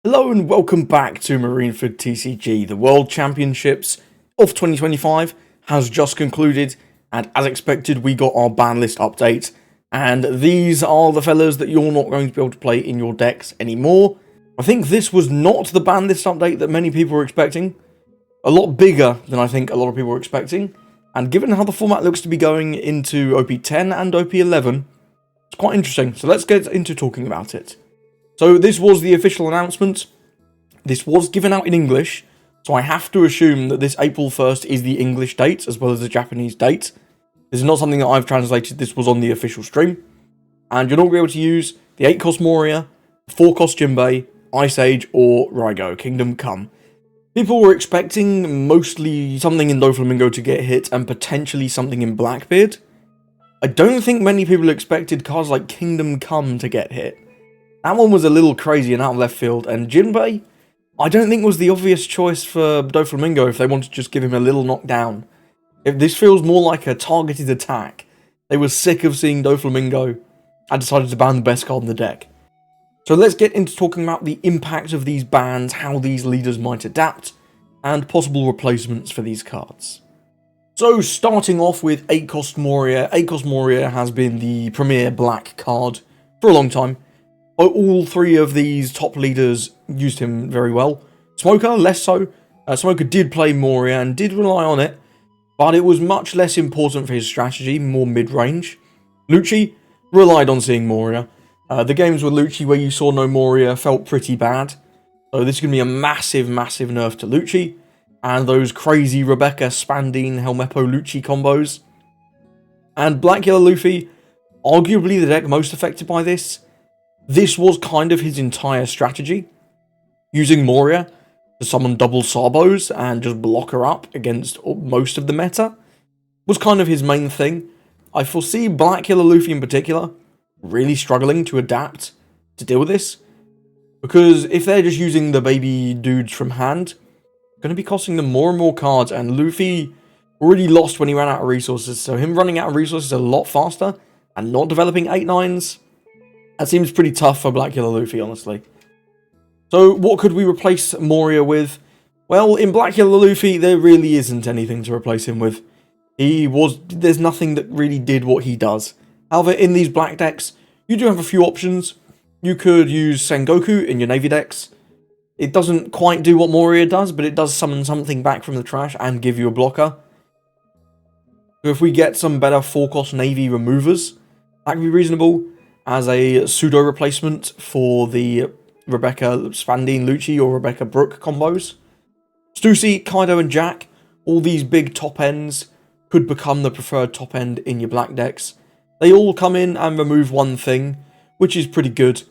Hello and welcome back to Marineford TCG. The World Championships of 2025 has just concluded, and as expected we got our ban list update, and these are the fellas that you're not going to be able to play in your decks anymore. I think this was not the ban list update that many people were expecting. A lot bigger than I think a lot of people were expecting, and given how the format looks to be going into OP10 and OP11, it's quite interesting. So let's get into talking about it. So this was the official announcement. This was given out in English, so I have to assume that this April 1st is the English date as well as the Japanese date. This is not something that I've translated, this was on the official stream. And you're not going to be able to use the 8-cost Moria, 4-cost Jinbe, Ice Age, or Raigo, Kingdom Come. People were expecting mostly something in Doflamingo to get hit and potentially something in Blackbeard. I don't think many people expected cards like Kingdom Come to get hit. That one was a little crazy and out of left field, and Jinbe, I don't think was the obvious choice for Doflamingo if they wanted to just give him a little knockdown. If this feels more like a targeted attack, they were sick of seeing Doflamingo and decided to ban the best card in the deck. So let's get into talking about the impact of these bans, how these leaders might adapt, and possible replacements for these cards. So starting off with 8-cost Moria. 8-cost Moria has been the premier black card for a long time. All three of these top leaders used him very well. Smoker, less so. Smoker did play Moria and did rely on it, but it was much less important for his strategy, more mid-range. Lucci relied on seeing Moria. The games with Lucci where you saw no Moria felt pretty bad. So this is going to be a massive, massive nerf to Lucci. And those crazy Rebecca, Spandine, Helmeppo, Lucci combos. And Black Yellow Luffy, arguably the deck most affected by this. This was kind of his entire strategy. Using Moria to summon double Sabos and just block her up against most of the meta was kind of his main thing. I foresee Black Yellow Luffy in particular really struggling to adapt to deal with this. Because if they're just using the baby dudes from hand, it's going to be costing them more and more cards, and Luffy already lost when he ran out of resources, so him running out of resources a lot faster and not developing 8/9s, that seems pretty tough for Black Yellow Luffy, honestly. So what could we replace Moria with? Well, in Black Yellow Luffy, there really isn't anything to replace him with. There's nothing that really did what he does. However, in these black decks, you do have a few options. You could use Sengoku in your Navy decks. It doesn't quite do what Moria does, but it does summon something back from the trash and give you a blocker. So if we get some better 4-cost Navy removers, that could be reasonable as a pseudo replacement for the Rebecca Spandine Lucci or Rebecca Brook combos. Stussy, Kaido and Jack, all these big top ends could become the preferred top end in your black decks. They all come in and remove one thing, which is pretty good.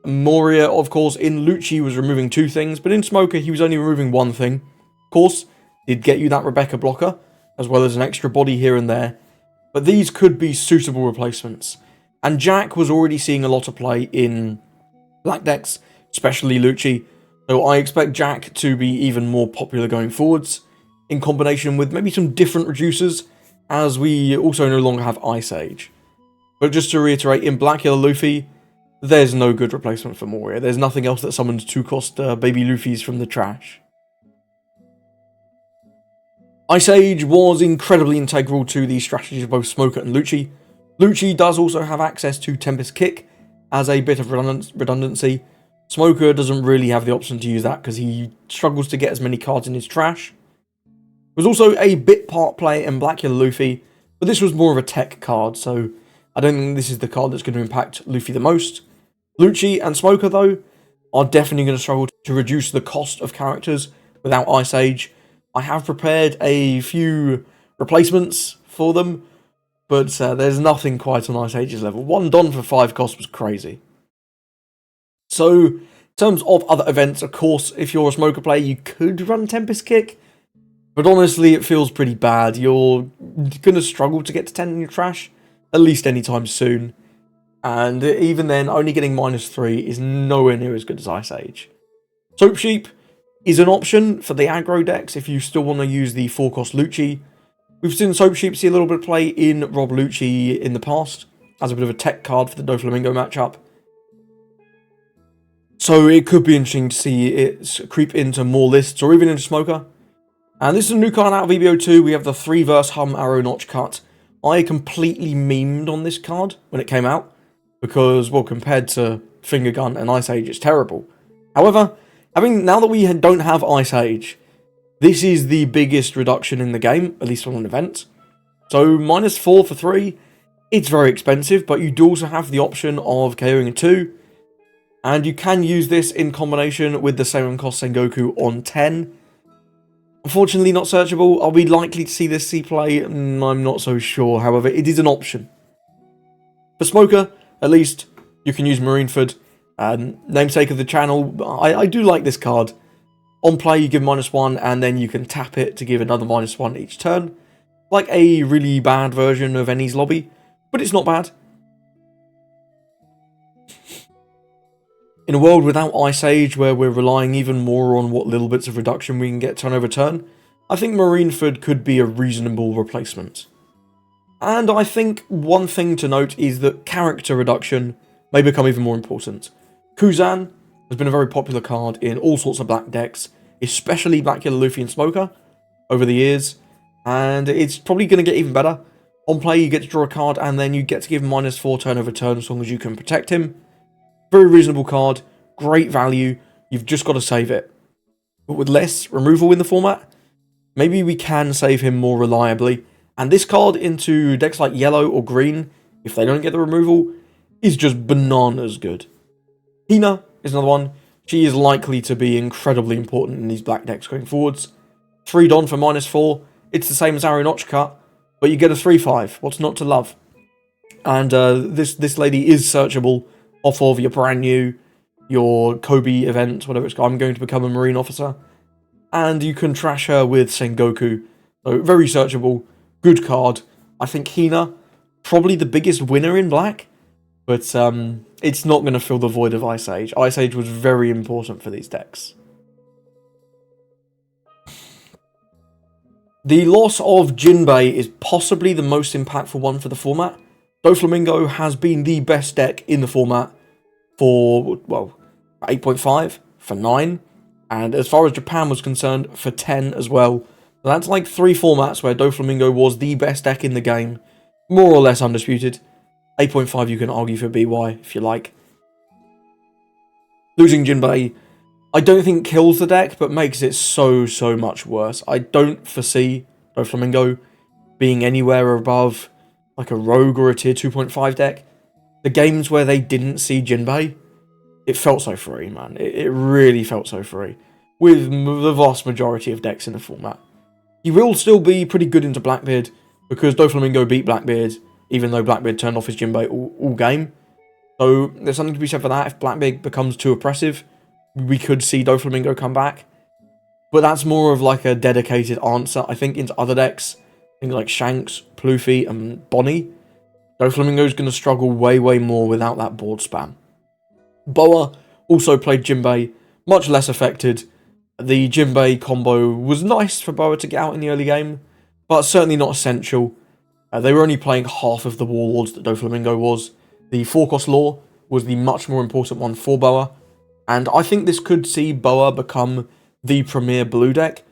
Moria, of course, in Lucci was removing 2 things, but in Smoker he was only removing 1 thing. Of course, did get you that Rebecca blocker, as well as an extra body here and there, but these could be suitable replacements. And Jack was already seeing a lot of play in black decks, especially Lucci, so I expect Jack to be even more popular going forwards, in combination with maybe some different reducers, as we also no longer have Ice Age. But just to reiterate, in Black Yellow Luffy, there's no good replacement for Moria. There's nothing else that summons 2-cost baby Luffys from the trash. Ice Age was incredibly integral to the strategies of both Smoker and Lucci. Lucci does also have access to Tempest Kick as a bit of redundancy. Smoker doesn't really have the option to use that because he struggles to get as many cards in his trash. There was also a bit part play in Black Yellow Luffy, but this was more of a tech card, so I don't think this is the card that's going to impact Luffy the most. Lucci and Smoker, though, are definitely going to struggle to reduce the cost of characters without Ice Age. I have prepared a few replacements for them, but there's nothing quite on Ice Age's level. 1 Don for 5 cost was crazy. So, in terms of other events, of course, if you're a Smoker player, you could run Tempest Kick, but honestly, it feels pretty bad. You're going to struggle to get to 10 in your trash, at least anytime soon. And even then, only getting -3 is nowhere near as good as Ice Age. Soap Sheep is an option for the aggro decks if you still want to use the 4-cost Lucci. We've seen Soap Sheep see a little bit of play in Rob Lucci in the past, as a bit of a tech card for the Doflamingo matchup. So it could be interesting to see it creep into more lists or even into Smoker. And this is a new card out of EBO2. We have the 3-verse Hum Arrow Notch Cut. I completely memed on this card when it came out because, well, compared to Finger Gun and Ice Age, it's terrible. However, now that we don't have Ice Age, this is the biggest reduction in the game, at least on an event. So -4 for 3, it's very expensive, but you do also have the option of KOing a 2. And you can use this in combination with the same cost Sengoku on 10. Unfortunately not searchable. Are we likely to see this see play? I'm not so sure. However, it is an option. For Smoker, at least, you can use Marineford. Namesake of the channel, I do like this card. On play, you give -1, and then you can tap it to give another -1 each turn. Like a really bad version of Enel's Lobby, but it's not bad. In a world without Ice Age, where we're relying even more on what little bits of reduction we can get turn over turn, I think Marineford could be a reasonable replacement. And I think one thing to note is that character reduction may become even more important. Kuzan has been a very popular card in all sorts of black decks, especially Black Yellow Luffy and Smoker, over the years, and it's probably going to get even better. On play, you get to draw a card, and then you get to give him -4 turn over turn as long as you can protect him. Very reasonable card, great value, you've just got to save it. But with less removal in the format, maybe we can save him more reliably. And this card into decks like yellow or green, if they don't get the removal, is just bananas good. Hina is another one. She is likely to be incredibly important in these black decks going forwards. 3 Don for -4, it's the same as Arrow Notch Cut, but you get a 3/5, what's not to love? And this lady is searchable off of your brand new, your Kobe event, whatever it's called. I'm going to become a Marine officer. And you can trash her with Sengoku. So very searchable, good card. I think Hina, probably the biggest winner in black, but it's not going to fill the void of Ice Age. Ice Age was very important for these decks. The loss of Jinbe is possibly the most impactful one for the format. Doflamingo has been the best deck in the format for, well, 8.5, for 9, and as far as Japan was concerned, for 10 as well. So that's like 3 formats where Doflamingo was the best deck in the game, more or less undisputed. 8.5 you can argue for BY if you like. Losing Jinbe, I don't think kills the deck, but makes it so much worse. I don't foresee Doflamingo being anywhere above like a Rogue or a tier 2.5 deck. The games where they didn't see Jinbe, it felt so free, man. It really felt so free. With the vast majority of decks in the format. He will still be pretty good into Blackbeard, because Doflamingo beat Blackbeard, even though Blackbeard turned off his Jinbe all game. So there's something to be said for that. If Blackbeard becomes too oppressive, we could see Doflamingo come back. But that's more of like a dedicated answer, I think, into other decks. Things like Shanks, Ploofy, and Bonnie. Doflamingo's going to struggle way more without that board spam. Boa also played Jinbe, much less affected. The Jinbe combo was nice for Boa to get out in the early game, but certainly not essential. They were only playing half of the Warlords that Doflamingo was. The 4-cost Law was the much more important one for Boa, and I think this could see Boa become the premier blue deck.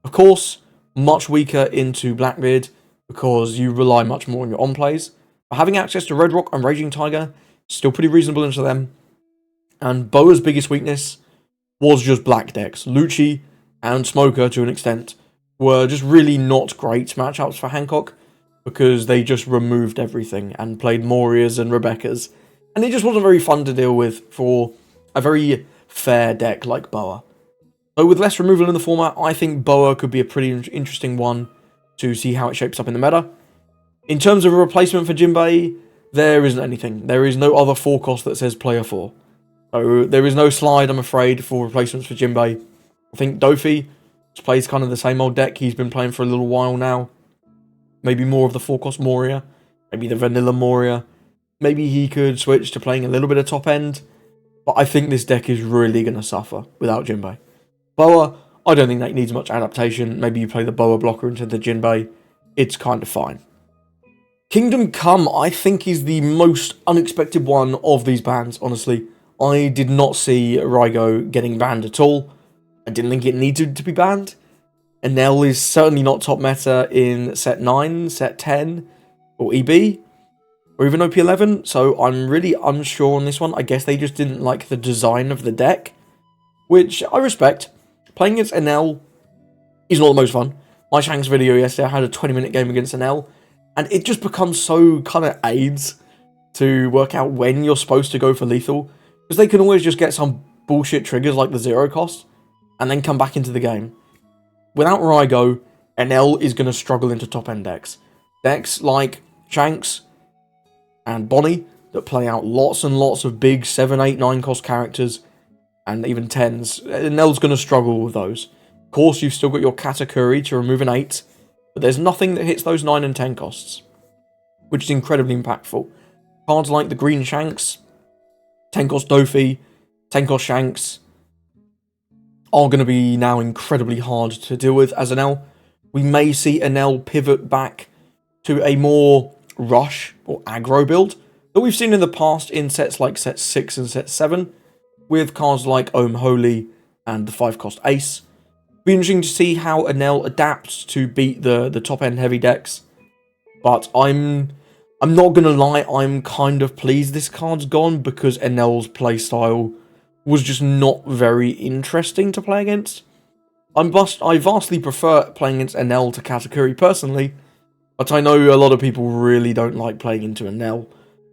Of course, much weaker into Blackbeard, because you rely much more on your on-plays. But having access to Red Rock and Raging Tiger, still pretty reasonable into them. And Boa's biggest weakness was just black decks. Lucci and Smoker, to an extent, were just really not great matchups for Hancock, because they just removed everything and played Morias and Rebecca's. And it just wasn't very fun to deal with for a very fair deck like Boa. So with less removal in the format, I think Boa could be a pretty interesting one to see how it shapes up in the meta. In terms of a replacement for Jinbe, there isn't anything. There is no other 4-cost that says player 4. So there is no slide, I'm afraid, for replacements for Jinbe. I think Dofi plays kind of the same old deck he's been playing for a little while now. Maybe more of the 4-cost Moria. Maybe the vanilla Moria. Maybe he could switch to playing a little bit of top end. But I think this deck is really going to suffer without Jinbe. Boa, I don't think that needs much adaptation. Maybe you play the Boa blocker into the Jinbe. It's kind of fine. Kingdom Come, I think, is the most unexpected one of these bans, honestly. I did not see Raigo getting banned at all. I didn't think it needed to be banned. Enel is certainly not top meta in set 9, set 10, or EB, or even OP11, so I'm really unsure on this one. I guess they just didn't like the design of the deck, which I respect. Playing against Enel is not the most fun. My Shanks video yesterday, I had a 20-minute game against Enel, and it just becomes so kind of aids to work out when you're supposed to go for lethal, because they can always just get some bullshit triggers like the 0 cost, and then come back into the game. Without Raigo, Enel is going to struggle into top-end decks. Decks like Shanks and Bonnie that play out lots and lots of big 7, 8, 9 cost characters, and even 10s. Enel's going to struggle with those. Of course, you've still got your Katakuri to remove an 8, but there's nothing that hits those 9 and 10 costs, which is incredibly impactful. Cards like the Green Shanks, 10 cost Dofi, 10 cost Shanks, are going to be now incredibly hard to deal with as Enel. We may see Enel pivot back to a more rush or aggro build that we've seen in the past in sets like set 6 and set 7, with cards like Ohm Holy and the 5 cost Ace. Be interesting to see how Enel adapts to beat the top end heavy decks, but I'm not going to lie, I'm kind of pleased this card's gone, because Enel's playstyle was just not very interesting to play against. I vastly prefer playing against Enel to Katakuri personally, but I know a lot of people really don't like playing into Enel,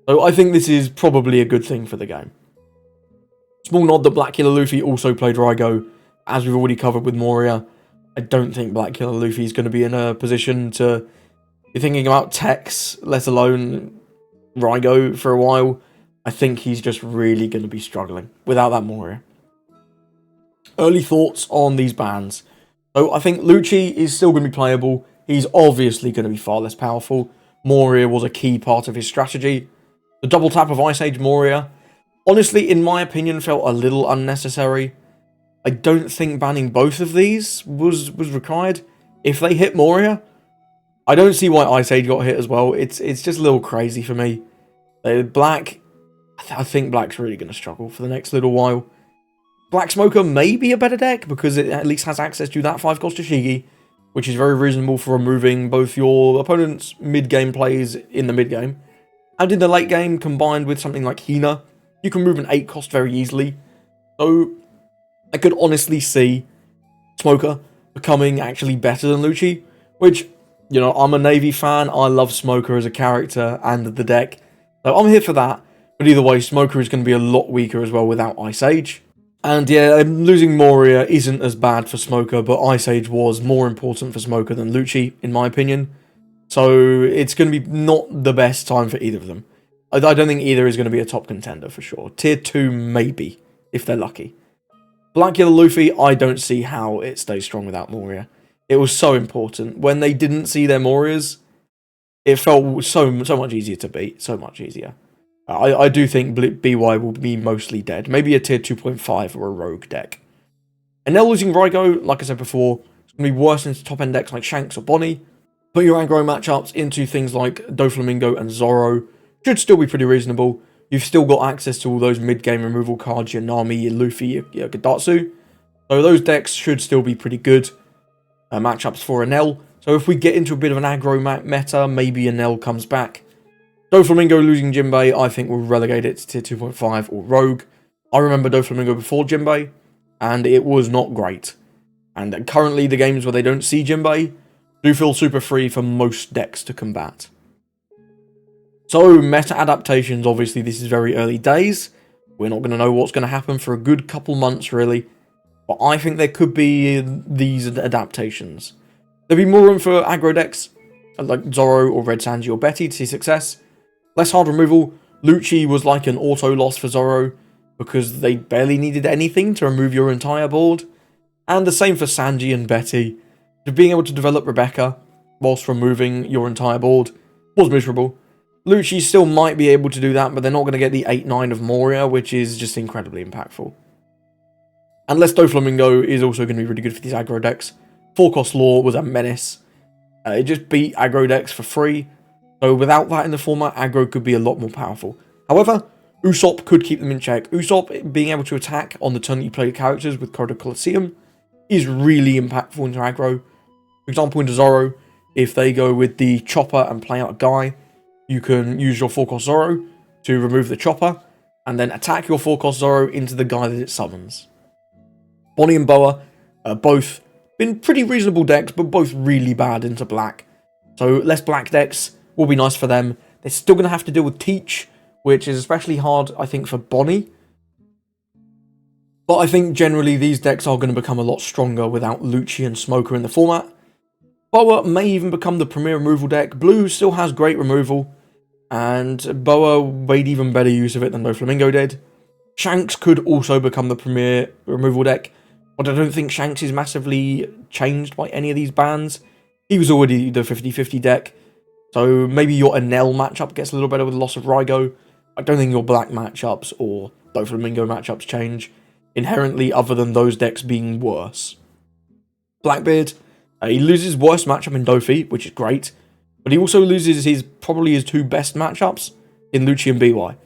so I think this is probably a good thing for the game. Small nod that Black Killer Luffy also played Raigo, as we've already covered with Moria. I don't think Black Killer Luffy is going to be in a position to be thinking about Tex, let alone Raigo, for a while. I think he's just really going to be struggling without that Moria. Early thoughts on these bans. So I think Lucci is still going to be playable. He's obviously going to be far less powerful. Moria was a key part of his strategy. The double tap of Ice Age Moria, honestly, in my opinion, felt a little unnecessary. I don't think banning both of these was required. If they hit Moria, I don't see why Ice Age got hit as well. It's just a little crazy for me. Black, I think Black's really going to struggle for the next little while. Black Smoker may be a better deck, because it at least has access to that 5 cost Toshigi, which is very reasonable for removing both your opponent's mid-game plays in the mid-game, and in the late game, combined with something like Hina, you can move an 8 cost very easily. So I could honestly see Smoker becoming actually better than Lucci, which, you know, I'm a Navy fan, I love Smoker as a character and the deck, so I'm here for that. But either way, Smoker is going to be a lot weaker as well without Ice Age. And yeah, losing Moria isn't as bad for Smoker, but Ice Age was more important for Smoker than Lucci, in my opinion. So it's going to be not the best time for either of them. I don't think either is going to be a top contender for sure. Tier 2 maybe, if they're lucky. Black Killer Luffy, I don't see how it stays strong without Moria. It was so important. When they didn't see their Morias, it felt so much easier to beat, so much easier. I do think BY will be mostly dead. Maybe a tier 2.5 or a rogue deck. And now losing Raigo, like I said before, it's going to be worse into top-end decks like Shanks or Bonnie. Put your aggro matchups into things like Doflamingo and Zoro. Should still be pretty reasonable. You've still got access to all those mid-game removal cards, your Nami, your Luffy, your Gadatsu. So those decks should still be pretty good matchups for Enel. So if we get into a bit of an aggro meta, maybe Enel comes back. Doflamingo losing Jinbe, I think will relegate it to tier 2.5 or Rogue. I remember Doflamingo before Jinbe, and it was not great. And currently, the games where they don't see Jinbe do feel super free for most decks to combat. So, meta adaptations, obviously this is very early days. We're not going to know what's going to happen for a good couple months, really. But I think there could be these adaptations. There'll be more room for aggro decks, like Zoro or Red Sanji or Betty to see success. Less hard removal. Lucci was like an auto loss for Zoro, because they barely needed anything to remove your entire board. And the same for Sanji and Betty. Being able to develop Rebecca whilst removing your entire board was miserable. Lucci still might be able to do that, but they're not going to get the 8-9 of Moria, which is just incredibly impactful. And Less Doflamingo is also going to be really good for these aggro decks. 4-cost Law was a menace. It just beat aggro decks for free. So without that in the format, aggro could be a lot more powerful. However, Usopp could keep them in check. Usopp being able to attack on the turn that you play characters with Code of Colosseum is really impactful into aggro. For example, into Zoro, if they go with the chopper and play out a guy, you can use your 4-cost Zoro to remove the chopper, and then attack your 4-cost Zoro into the guy that it summons. Bonnie and Boa are both been pretty reasonable decks, but both really bad into black. So less black decks will be nice for them. They're still going to have to deal with Teach, which is especially hard, I think, for Bonnie. But I think generally these decks are going to become a lot stronger without Lucci and Smoker in the format. Boa may even become the premier removal deck. Blue still has great removal, and Boa made even better use of it than Doflamingo did. Shanks could also become the premier removal deck, but I don't think Shanks is massively changed by any of these bans. He was already the 50-50 deck, so maybe your Enel matchup gets a little better with the loss of Raigo. I don't think your black matchups or Doflamingo matchups change inherently, other than those decks being worse. Blackbeard, he loses worst matchup in Dofi, which is great, but he also loses probably his 2 best matchups in Lucci and BY.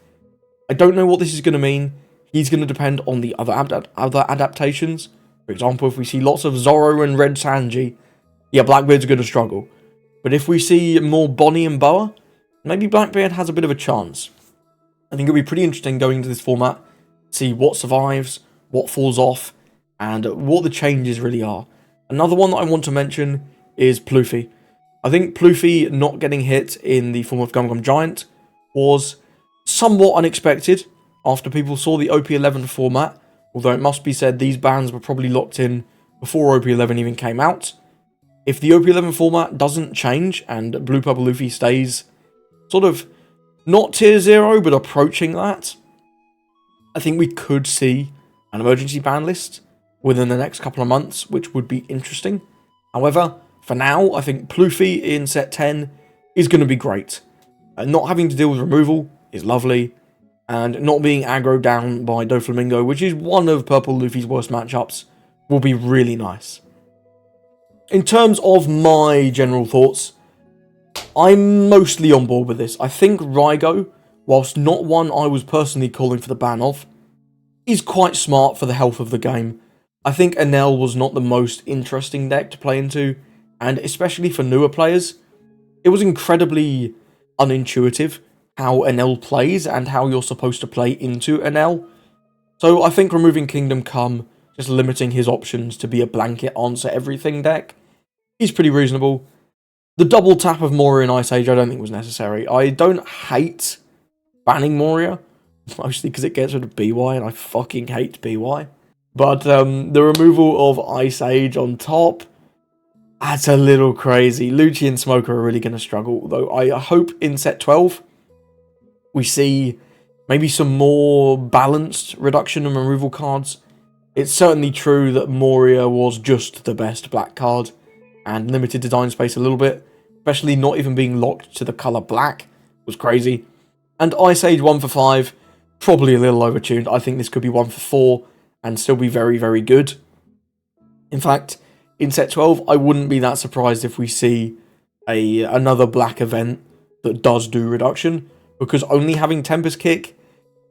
I don't know what this is going to mean. He's going to depend on the other adaptations. For example, if we see lots of Zoro and Red Sanji, yeah, Blackbeard's going to struggle. But if we see more Bonnie and Boa, maybe Blackbeard has a bit of a chance. I think it'll be pretty interesting going into this format, see what survives, what falls off, and what the changes really are. Another one that I want to mention is Pluffy. I think Pluffy not getting hit in the form of Gum Gum Giant was somewhat unexpected after people saw the OP11 format, although it must be said these bans were probably locked in before OP11 even came out. If the OP11 format doesn't change and Blue Purple Luffy stays sort of not tier 0 but approaching that, I think we could see an emergency ban list within the next couple of months, which would be interesting. However, for now, I think Pluffy in set 10 is going to be great. Not having to deal with removal is lovely, and not being aggroed down by Doflamingo, which is one of Purple Luffy's worst matchups, will be really nice. In terms of my general thoughts, I'm mostly on board with this. I think Raigo, whilst not one I was personally calling for the ban of, is quite smart for the health of the game. I think Enel was not the most interesting deck to play into, and especially for newer players, it was incredibly unintuitive how Enel plays and how you're supposed to play into Enel. So I think removing Kingdom Come, just limiting his options to be a blanket answer everything deck, is pretty reasonable. The double tap of Moria and Ice Age I don't think was necessary. I don't hate banning Moria, mostly because it gets rid of BY, and I fucking hate BY. But the removal of Ice Age on top, that's a little crazy. Lucci and Smoker are really going to struggle, though I hope in set 12 we see maybe some more balanced reduction and removal cards. It's certainly true that Moria was just the best black card and limited design space a little bit, especially not even being locked to the colour black was crazy. And Ice Age 1 for 5, probably a little overtuned. I think this could be 1 for 4 and still be very, very good. In fact, in set 12, I wouldn't be that surprised if we see another black event that does do reduction, because only having Tempest Kick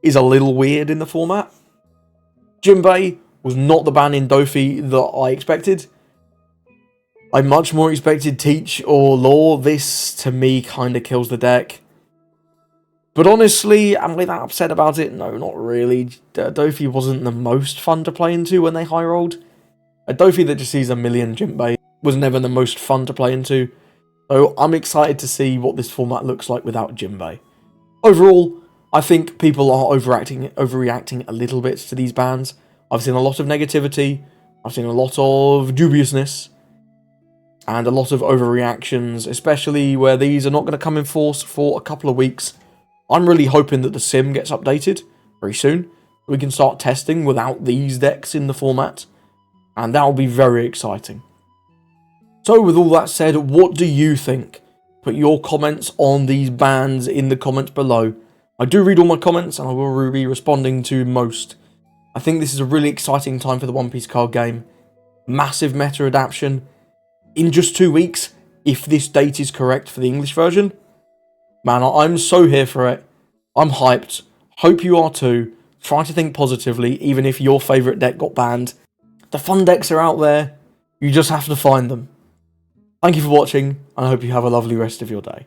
is a little weird in the format. Jinbe was not the ban in Dofi that I expected. I much more expected Teach or Law. This, to me, kind of kills the deck. But honestly, am I that upset about it? No, not really. Dofi wasn't the most fun to play into when they high rolled. A Dofi that just sees a million Jinbe was never the most fun to play into. So I'm excited to see what this format looks like without Jinbe. Overall, I think people are overreacting a little bit to these bans. I've seen a lot of negativity. I've seen a lot of dubiousness. And a lot of overreactions, especially where these are not going to come in force for a couple of weeks. I'm really hoping that the sim gets updated very soon. We can start testing without these decks in the format. And that will be very exciting. So with all that said, what do you think? Put your comments on these bans in the comments below. I do read all my comments and I will be responding to most. I think this is a really exciting time for the One Piece card game. Massive meta adaptation. In just 2 weeks, if this date is correct for the English version. Man, I'm so here for it. I'm hyped. Hope you are too. Try to think positively, even if your favourite deck got banned. The fun decks are out there. You just have to find them. Thank you for watching, and I hope you have a lovely rest of your day.